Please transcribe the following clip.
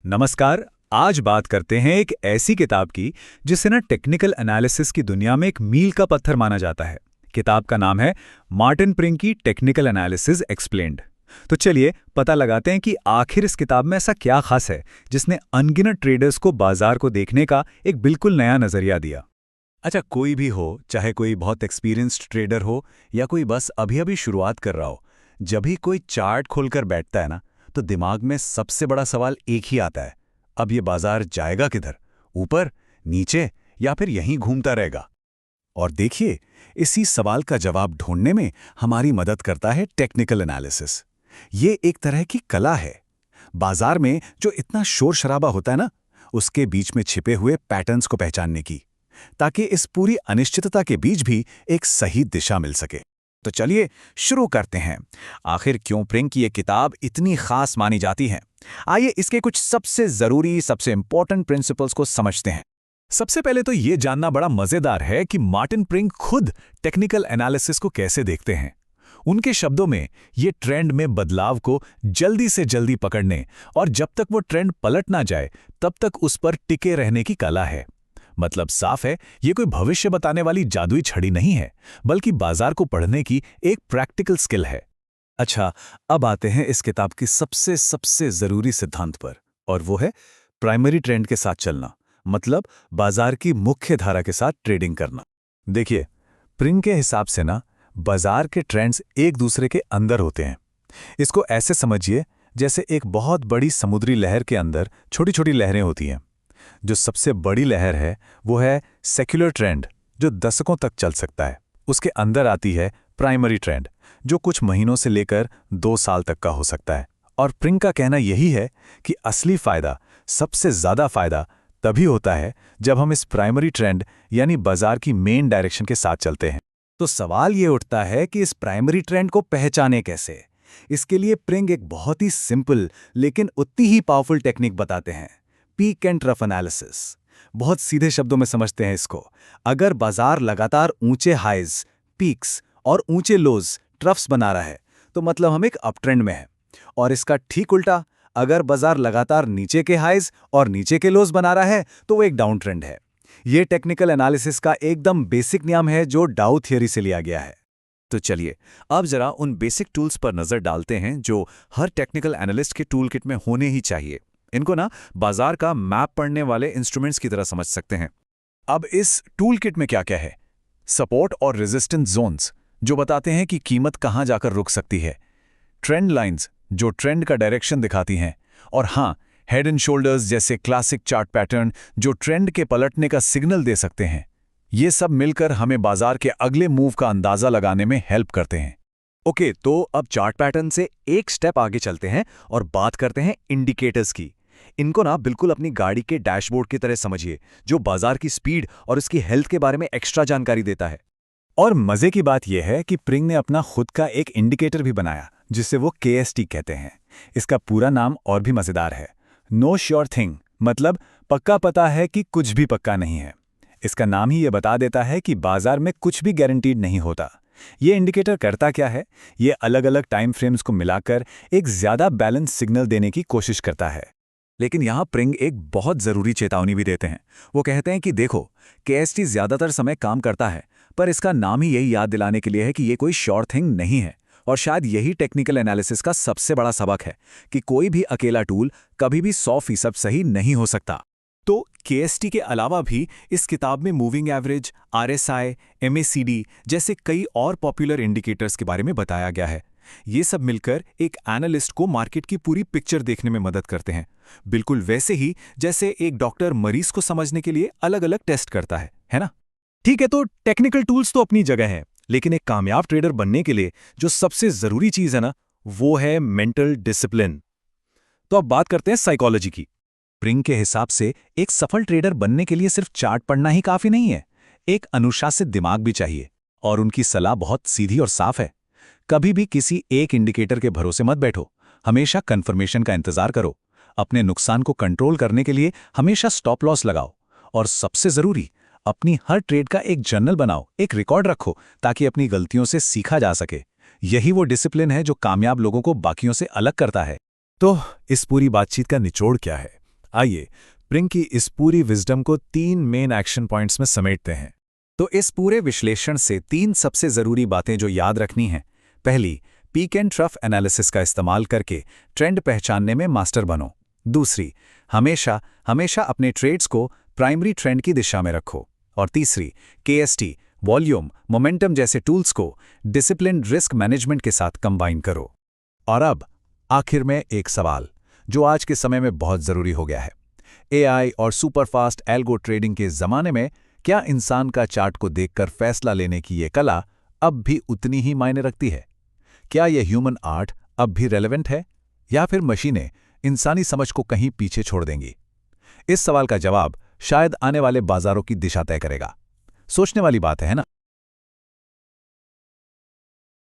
नमस्कार। आज बात करते हैं एक ऐसी किताब की जिसे ना टेक्निकल एनालिसिस की दुनिया में एक मील का पत्थर माना जाता है। किताब का नाम है मार्टिन प्रिंग की टेक्निकल एनालिसिस एक्सप्लेन्ड। तो चलिए पता लगाते हैं कि आखिर इस किताब में ऐसा क्या खास है जिसने अनगिनत ट्रेडर्स को बाजार को देखने का एक बिल्कुल नया नजरिया दिया। अच्छा, कोई भी हो, चाहे कोई बहुत एक्सपीरियंस्ड ट्रेडर हो या कोई बस अभी अभी शुरुआत कर रहा हो, जब भी कोई चार्ट खोलकर बैठता है ना, तो दिमाग में सबसे बड़ा सवाल एक ही आता है, अब ये बाजार जाएगा किधर? ऊपर, नीचे या फिर यहीं घूमता रहेगा? और देखिए, इसी सवाल का जवाब ढूंढने में हमारी मदद करता है टेक्निकल एनालिसिस। ये एक तरह की कला है। बाजार में जो इतना शोर शराबा होता है ना, उसके बीच में छिपे हुए पैटर्न्स को पहचानने की, ताकि इस पूरी अनिश्चितता के बीच भी एक सही दिशा मिल सके। तो चलिए शुरू करते हैं। आखिर क्यों प्रिंग की ये किताब इतनी खास मानी जाती है? आइए इसके कुछ सबसे जरूरी, सबसे इंपॉर्टेंट प्रिंसिपल्स को समझते हैं। सबसे पहले तो ये जानना बड़ा मजेदार है कि मार्टिन प्रिंग खुद टेक्निकल एनालिसिस को कैसे देखते हैं। उनके शब्दों में ये ट्रेंड में बदलाव को जल्दी से जल्दी पकड़ने और जब तक वो ट्रेंड पलट ना जाए तब तक उस पर टिके रहने की कला है। मतलब साफ है, ये कोई भविष्य बताने वाली जादुई छड़ी नहीं है, बल्कि बाजार को पढ़ने की एक प्रैक्टिकल स्किल है। अच्छा, अब आते हैं इस किताब की सबसे जरूरी सिद्धांत पर, और वो है प्राइमरी ट्रेंड के साथ चलना, मतलब बाजार की मुख्य धारा के साथ ट्रेडिंग करना। देखिए, प्रिंग के हिसाब से ना, बाजार के ट्रेंड्स एक दूसरे के अंदर होते हैं। इसको ऐसे समझिए जैसे एक बहुत बड़ी समुद्री लहर के अंदर छोटी छोटी लहरें होती हैं। जो सबसे बड़ी लहर है वो है सेक्युलर ट्रेंड, जो दशकों तक चल सकता है। उसके अंदर आती है प्राइमरी ट्रेंड, जो कुछ महीनों से लेकर 2 साल तक का हो सकता है। और प्रिंग का कहना यही है कि असली फायदा, सबसे ज्यादा फायदा तभी होता है जब हम इस प्राइमरी ट्रेंड यानी बाजार की मेन डायरेक्शन के साथ चलते हैं। तो सवाल ये उठता है कि इस प्राइमरी ट्रेंड को पहचाने कैसे? इसके लिए प्रिंग एक बहुत ही सिंपल लेकिन उतनी ही पावरफुल टेक्निक बताते हैं, पीक एंड ट्रफ एनालिसिस। बहुत सीधे शब्दों में समझते हैं इसको। अगर बाजार लगातार ऊंचे हाइज, पीक्स और ऊंचे लोज, ट्रफ्स बना रहा है, तो मतलब हम एक अपट्रेंड में हैं। और इसका ठीक उल्टा, अगर बाजार लगातार नीचे के हाइज और नीचे के लोज बना रहा है, तो वो एक डाउन ट्रेंड है। ये टेक्निकल एनालिसिस का एकदम बेसिक नियम है जो डाउ थियरी से लिया गया है। तो चलिए अब जरा उन बेसिक टूल्स पर नजर डालते हैं जो हर टेक्निकल एनालिस्ट के टूल किट में होने ही चाहिए। इनको ना बाजार का मैप पढ़ने वाले इंस्ट्रूमेंट्स की तरह समझ सकते हैं। अब इस टूल किट में क्या क्या है? सपोर्ट और रेजिस्टेंस जोन्स, जो बताते हैं कि कीमत कहां जाकर रुक सकती है। ट्रेंड लाइंस, जो ट्रेंड का डायरेक्शन दिखाती हैं। और हाँ, हेड एंड शोल्डर्स जैसे क्लासिक चार्ट पैटर्न, जो ट्रेंड के पलटने का सिग्नल दे सकते हैं। ये सब मिलकर हमें बाजार के अगले मूव का अंदाजा लगाने में हेल्प करते हैं। ओके, तो अब चार्ट पैटर्न से एक स्टेप आगे चलते हैं और बात करते हैं इंडिकेटर्स की। इनको ना बिल्कुल अपनी गाड़ी के डैशबोर्ड की तरह समझिए, जो बाजार की स्पीड और उसकी हेल्थ के बारे में एक्स्ट्रा जानकारी देता है। और मजे की बात यह है कि प्रिंग ने अपना खुद का एक इंडिकेटर भी बनाया, जिसे वो KST कहते हैं। इसका पूरा नाम और भी मजेदार है, नो श्योर थिंग, मतलब पक्का पता है कि कुछ भी पक्का नहीं है। इसका नाम ही ये बता देता है कि बाजार में कुछ भी गारंटीड नहीं होता। ये इंडिकेटर करता क्या है? ये अलग अलग टाइम फ्रेम्स को मिलाकर एक ज्यादा बैलेंस सिग्नल देने की कोशिश करता है। लेकिन यहाँ प्रिंग एक बहुत जरूरी चेतावनी भी देते हैं। वो कहते हैं कि देखो, KST ज्यादातर समय काम करता है, पर इसका नाम ही यही याद दिलाने के लिए है कि ये कोई श्योर थिंग नहीं है। और शायद यही टेक्निकल एनालिसिस का सबसे बड़ा सबक है कि कोई भी अकेला टूल कभी भी 100% सही नहीं हो सकता। तो KST के अलावा भी इस किताब में मूविंग एवरेज, RSI, MACD जैसे कई और पॉपुलर इंडिकेटर्स के बारे में बताया गया है। ये सब मिलकर एक एनालिस्ट को मार्केट की पूरी पिक्चर देखने में मदद करते हैं, बिल्कुल वैसे ही जैसे एक डॉक्टर मरीज को समझने के लिए अलग अलग टेस्ट करता है ना? ठीक है, तो टेक्निकल टूल्स तो अपनी जगह हैं, लेकिन एक कामयाब ट्रेडर बनने के लिए जो सबसे जरूरी चीज है ना, वो है मेंटल डिसिप्लिन। तो अब बात करते हैं साइकोलॉजी की। प्रिंग के हिसाब से एक सफल ट्रेडर बनने के लिए सिर्फ चार्ट पढ़ना ही काफी नहीं है, एक अनुशासित दिमाग भी चाहिए। और उनकी सलाह बहुत सीधी और साफ है, कभी भी किसी एक इंडिकेटर के भरोसे मत बैठो, हमेशा कंफर्मेशन का इंतजार करो। अपने नुकसान को कंट्रोल करने के लिए हमेशा स्टॉप लॉस लगाओ। और सबसे जरूरी, अपनी हर ट्रेड का एक जर्नल बनाओ, एक रिकॉर्ड रखो, ताकि अपनी गलतियों से सीखा जा सके। यही वो डिसिप्लिन है जो कामयाब लोगों को बाकियों से अलग करता है। तो इस पूरी बातचीत का निचोड़ क्या है? आइए प्रिंग की इस पूरी विजडम को 3 मेन एक्शन पॉइंट्स में समेटते हैं। तो इस पूरे विश्लेषण से 3 सबसे ज़रूरी बातें जो याद रखनी हैं। पहली, पीक एंड ट्रफ एनालिसिस का इस्तेमाल करके ट्रेंड पहचानने में मास्टर बनो। दूसरी, हमेशा हमेशा अपने ट्रेड्स को प्राइमरी ट्रेंड की दिशा में रखो। और तीसरी, केएसटी, वॉल्यूम, मोमेंटम जैसे टूल्स को डिसिप्लिन्ड रिस्क मैनेजमेंट के साथ कंबाइन करो। और अब आखिर में एक सवाल जो आज के समय में बहुत ज़रूरी हो गया है। एआई और सुपरफास्ट एल्गो ट्रेडिंग के ज़माने में क्या इंसान का चार्ट को देखकर फैसला लेने की ये कला अब भी उतनी ही मायने रखती है? क्या यह ह्यूमन आर्ट अब भी रेलेवेंट है, या फिर मशीनें इंसानी समझ को कहीं पीछे छोड़ देंगी? इस सवाल का जवाब शायद आने वाले बाजारों की दिशा तय करेगा। सोचने वाली बात है ना?